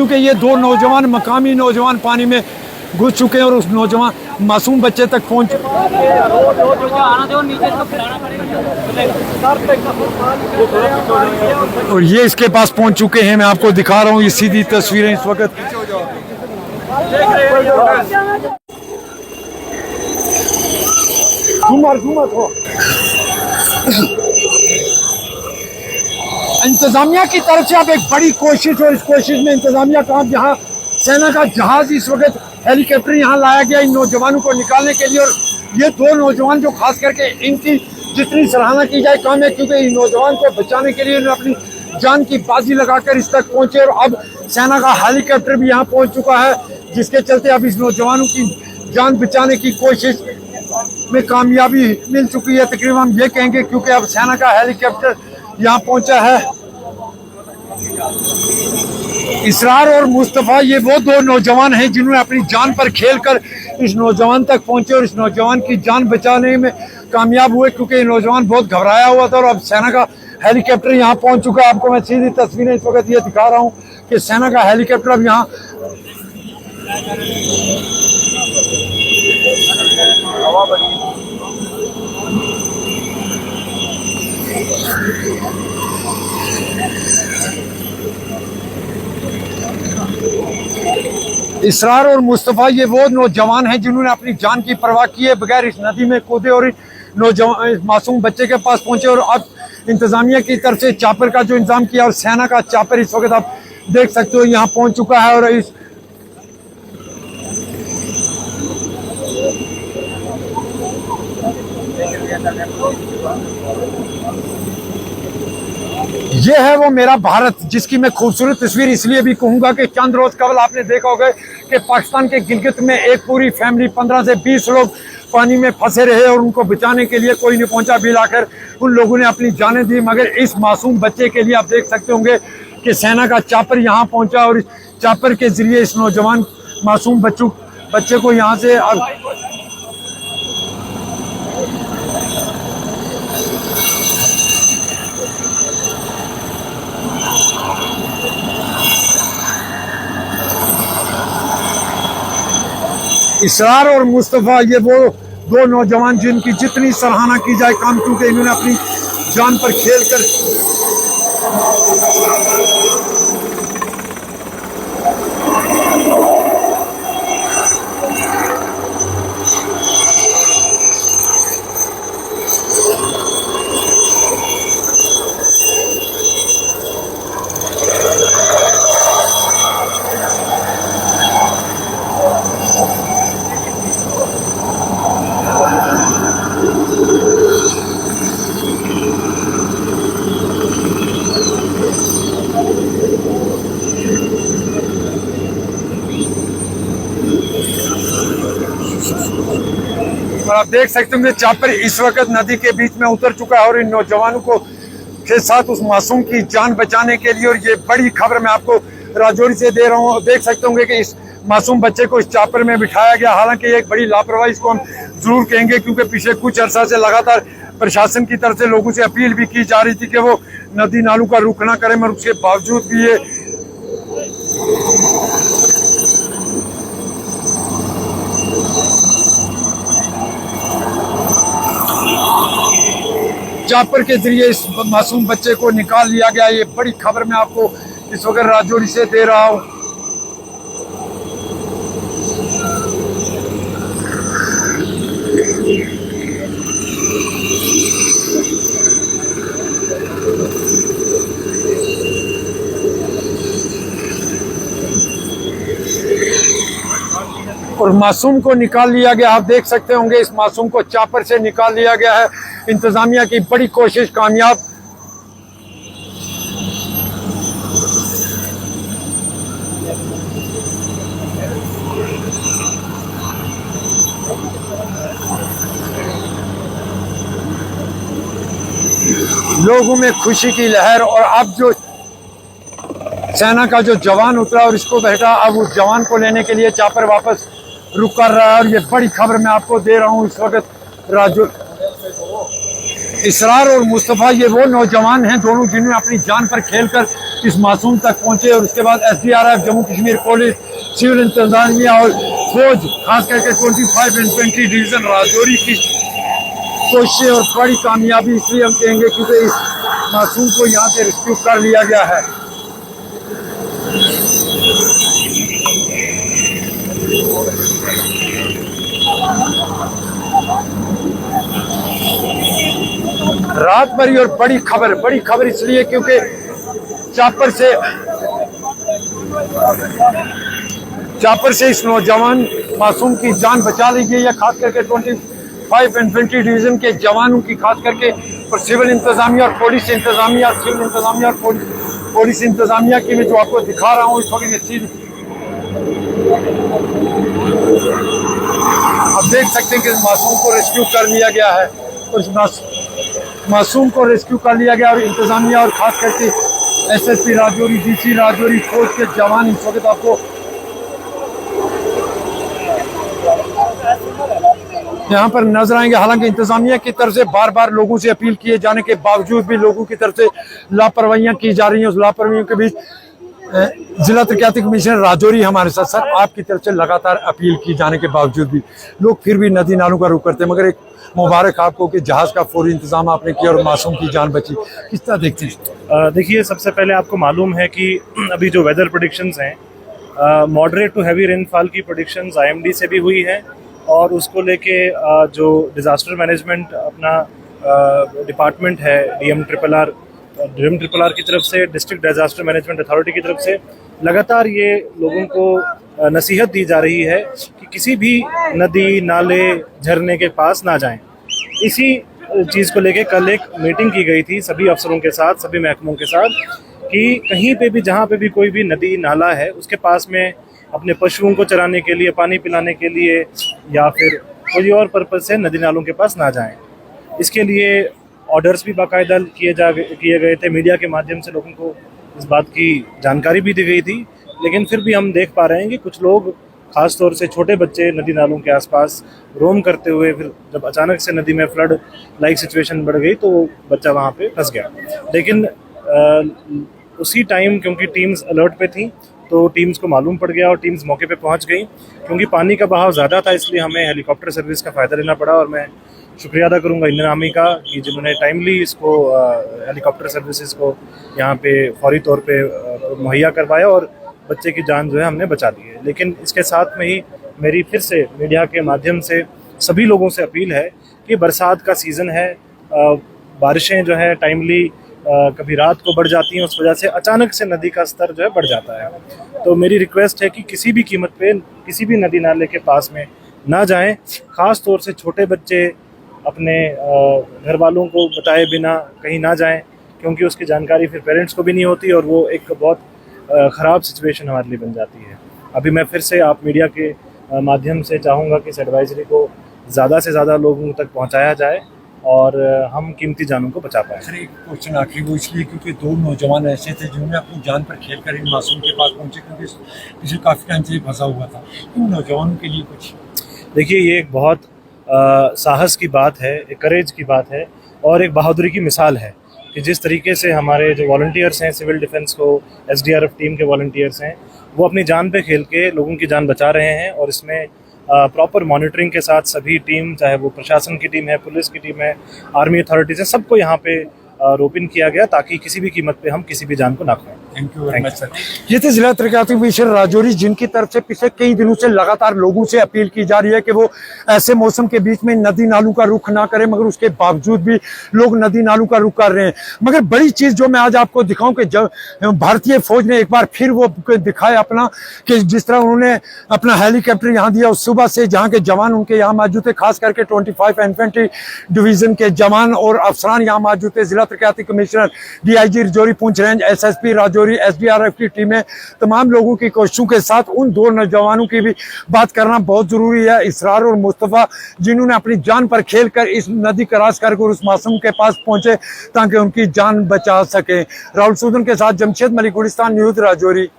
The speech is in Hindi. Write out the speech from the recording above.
क्योंकि ये दो नौजवान मकामी नौजवान पानी में घुस चुके हैं और उस नौजवान मासूम बच्चे तक पहुंच चुके और ये इसके पास पहुंच चुके हैं। मैं आपको दिखा रहा हूँ ये सीधी तस्वीरें इस वक्त। इंतजामिया की तरफ से अब एक बड़ी कोशिश, और इस कोशिश में इंतजामिया का जहाँ सेना का जहाज इस वक्त हेलीकॉप्टर यहाँ लाया गया इन नौजवानों को निकालने के लिए। और ये दो नौजवान जो खास करके इनकी जितनी सराहना की जाए कम है, क्योंकि इन नौजवान को बचाने के लिए इन्होंने अपनी जान की बाजी लगाकर इस तक पहुंचे और अब सेना का हेलीकॉप्टर भी यहाँ पहुंच चुका है, जिसके चलते अब इस नौजवानों की जान बचाने की कोशिश में कामयाबी मिल चुकी है तकरीबन हम ये कहेंगे, क्योंकि अब सेना का हेलीकॉप्टर यहाँ पहुंचा है। इसरार और मुस्तफ़ा ये वो दो नौजवान हैं जिन्होंने अपनी जान पर खेलकर इस नौजवान तक पहुंचे और इस नौजवान की जान बचाने में कामयाब हुए, क्योंकि ये नौजवान बहुत घबराया हुआ था। और अब सेना का हेलीकॉप्टर यहाँ पहुंच चुका है। आपको मैं सीधी तस्वीरें इस वक्त ये दिखा रहा हूँ कि सेना का हेलीकॉप्टर अब यहाँ इसरार और मुस्तफ़ा ये वो नौजवान हैं जिन्होंने अपनी जान की परवाह किए बगैर इस नदी में कूदे और नौजवान मासूम बच्चे के पास पहुंचे। और अब इंतजामिया की तरफ से चापर का जो इंतजाम किया और सेना का चापर इस वक्त आप देख सकते हो यहाँ पहुंच चुका है। और इस ये है वो मेरा भारत, जिसकी मैं खूबसूरत तस्वीर इसलिए भी कहूंगा कि चंद रोज कबल आपने देखा होगा कि पाकिस्तान के गिलगित में एक पूरी फैमिली 15 से 20 लोग पानी में फंसे रहे और उनको बचाने के लिए कोई नहीं पहुंचा। बिल आखिर उन लोगों ने अपनी जानें दी, मगर इस मासूम बच्चे के लिए आप देख सकते होंगे कि सेना का चापर यहाँ पहुंचा और इस चापर के जरिए इस नौजवान मासूम बच्चे को यहाँ से इसरार और मुस्तफ़ा ये वो दो नौजवान जिनकी जितनी सराहना की जाए कम, क्योंकि इन्होंने अपनी जान पर खेलकर और आप देख सकते होंगे चापर इस वक्त नदी के बीच में उतर चुका है और इन नौजवानों को के साथ उस मासूम की जान बचाने के लिए। और ये बड़ी खबर मैं आपको राजौरी से दे रहा हूँ। देख सकते होंगे कि इस मासूम बच्चे को इस चापर में बिठाया गया, हालांकि ये एक बड़ी लापरवाही इसको हम जरूर कहेंगे, क्योंकि पिछले कुछ अर्सा से लगातार प्रशासन की तरफ से लोगों से अपील भी की जा रही थी कि वो नदी नालों का रुख ना करें, मगर उसके बावजूद भी ये चापर के जरिए इस मासूम बच्चे को निकाल लिया गया। ये बड़ी खबर मैं आपको इस वक्त राजौरी से दे रहा हूँ। और मासूम को निकाल लिया गया। आप देख सकते होंगे इस मासूम को चापर से निकाल लिया गया है। इंतजामिया की बड़ी कोशिश कामयाब। लोगों में खुशी की लहर। और अब जो सेना का जो जवान उतरा और इसको बैठा, अब उस जवान को लेने के लिए चापर वापस रुक कर रहा है। और ये बड़ी खबर मैं आपको दे रहा हूँ इस वक्त इसरार और मुस्तफ़ा ये वो नौजवान हैं दोनों जिन्होंने अपनी जान पर खेलकर इस मासूम तक पहुंचे और उसके बाद SDRF, Jammu Kashmir police, civil इंतजामिया और फौज, खास करके 25 इन्फेंट्री डिवीजन राजौरी की कोशिश और बड़ी कामयाबी इसलिए हम कहेंगे क्योंकि इस मासूम को यहाँ से रेस्क्यू कर लिया गया है। रात भरी और बड़ी खबर इसलिए क्योंकि चापर से इस नौजवान मासूम की जान बचा ली गई है, खास करके 25 इन्फेंट्री डिवीजन के जवानों की, खास करके और सिविल इंतजामिया और पुलिस इंतजामिया, सिविल इंतजामिया और पुलिस इंतजामिया की मैं जो आपको दिखा रहा हूँ इस वक्त ये चीज आप देख सकते हैं कि मासूम को रेस्क्यू कर लिया गया है और इस मासूम को रेस्क्यू कर लिया गया और इंतजामिया और खास करके SSP राजौरी, DC राजौरी, फौज के जवान इस वक्त आपको यहाँ पर नजर आएंगे। हालांकि इंतजामिया की तरफ से बार बार लोगों से अपील किए जाने के बावजूद भी लोगों की तरफ से लापरवाहियां की जा रही हैं। उस लापरवाहियों के बीच जिला तरक्याती कमिश्नर राजौरी हमारे साथ। सर, आपकी तरफ से लगातार अपील की जाने के बावजूद भी लोग फिर भी नदी नालों का रुख करते हैं, मगर एक मुबारक आपको कि जहाज का फौरी इंतजाम आपने किया और मासूम की जान बची, किस तरह देखते हैं? देखिए, सबसे पहले आपको मालूम है कि अभी जो वेदर प्रेडिक्शंस हैं, मॉडरेट टू हैवी रेनफॉल की प्रेडिक्शंस IMD से भी हुई है और उसको लेके जो डिज़ास्टर मैनेजमेंट अपना डिपार्टमेंट है DRRR की तरफ से, डिस्ट्रिक्ट डिजास्टर मैनेजमेंट अथॉरिटी की तरफ से लगातार ये लोगों को नसीहत दी जा रही है कि किसी भी नदी, नाले, झरने के पास ना जाएं। इसी चीज़ को लेके कल एक मीटिंग की गई थी सभी अफसरों के साथ, सभी महकमों के साथ, कि कहीं पे भी, जहाँ पे भी कोई भी नदी नाला है उसके पास में अपने पशुओं को चराने के लिए, पानी पिलाने के लिए या फिर कोई और पर्पज़ से नदी नालों के पास ना जाएं। इसके लिए ऑर्डर्स भी बाकायदा किए गए थे। मीडिया के माध्यम से लोगों को इस बात की जानकारी भी दी गई थी, लेकिन फिर भी हम देख पा रहे हैं कि कुछ लोग, ख़ास तौर से छोटे बच्चे, नदी नालों के आसपास रोम करते हुए, फिर जब अचानक से नदी में फ्लड लाइक सिचुएशन बढ़ गई तो बच्चा वहाँ पे फंस गया। लेकिन उसी टाइम क्योंकि टीम्स अलर्ट पे थी तो टीम्स को मालूम पड़ गया और टीम्स मौके पे पहुँच गई। क्योंकि पानी का बहाव ज़्यादा था इसलिए हमें हेलीकॉप्टर सर्विस का फ़ायदा लेना पड़ा और मैं शुक्रिया अदा करूंगा इंडियन आर्मी का कि जिन्होंने टाइमली इसको हेलीकॉप्टर सर्विसेज को यहाँ पे फौरी तौर पे मुहैया करवाया और बच्चे की जान जो है हमने बचा ली है। लेकिन इसके साथ में ही मेरी फिर से मीडिया के माध्यम से सभी लोगों से अपील है कि बरसात का सीज़न है, बारिशें जो है टाइमली कभी रात को बढ़ जाती हैं, उस वजह से अचानक से नदी का स्तर जो है बढ़ जाता है। तो मेरी रिक्वेस्ट है कि किसी भी कीमत पे किसी भी नदी नाले के पास में ना जाएं, ख़ास तौर से छोटे बच्चे अपने घर वालों को बताए बिना कहीं ना जाएं, क्योंकि उसकी जानकारी फिर पेरेंट्स को भी नहीं होती और वो एक बहुत ख़राब सिचुएशन हमारे लिए बन जाती है। अभी मैं फिर से आप मीडिया के माध्यम से चाहूँगा कि इस एडवाइजरी को ज़्यादा से ज़्यादा लोगों तक पहुँचाया जाए और हम कीमती जानों को बचा पाएँ। सर, एक क्वेश्चन आखिरी वो इसलिए क्योंकि दो नौजवान ऐसे थे जिन्होंने अपनी जान पर खेल कर इन मासूम के पास पहुँचे, क्योंकि पिछले काफ़ी टाइम से फंसा हुआ था। इन नौजवानों के लिए कुछ देखिए, ये एक बहुत साहस की बात है, एक करेज की बात है और एक बहादुरी की मिसाल है कि जिस तरीके से हमारे जो वॉलंटियर्स हैं, सिविल डिफेंस को, SDRF टीम के वॉलंटियर्स हैं, वो अपनी जान पे खेल के लोगों की जान बचा रहे हैं और इसमें प्रॉपर मॉनिटरिंग के साथ सभी टीम, चाहे वो प्रशासन की टीम है, पुलिस की टीम है, आर्मी अथॉरिटीज़ है, सबको यहाँ पे रोप इन किया गया ताकि किसी भी कीमत पे हम किसी भी जान को ना खोएं। Thank you very much sir. ये थे जिला तरक्याती कमिश्नर राजौरी, जिनकी तरफ से पिछले कई दिनों से लगातार लोगों से अपील की जा रही है कि वो ऐसे मौसम के बीच में नदी नालों का रुख ना करें, मगर उसके बावजूद भी लोग नदी नालों का रुख कर रहे हैं। मगर बड़ी चीज जो मैं आज आपको दिखाऊं कि जब भारतीय फौज ने एक बार फिर वो दिखाया अपना, कि जिस तरह उन्होंने अपना हेलीकॉप्टर यहाँ दिया, उस सुबह से जहाँ के जवान उनके यहाँ मौजूद थे, खास करके 25 इन्फेंट्री डिवीजन के जवान और अफसरान यहाँ मौजूद थे। जिला तरक्याती commissioner, DIG Rajouri Poonch range, SSP Rajouri, SDRF की टीमें, तमाम लोगों की कोशिशों के साथ उन दो नौजवानों की भी बात करना बहुत जरूरी है, इसरार और मुस्तफ़ा, जिन्होंने अपनी जान पर खेलकर इस नदी क्रॉस कर उस मासूम के पास पहुंचे ताकि उनकी जान बचा सके। राहुल सूदन के साथ जमशेद मलिक, गुलिस्तान न्यूज़, राजौरी।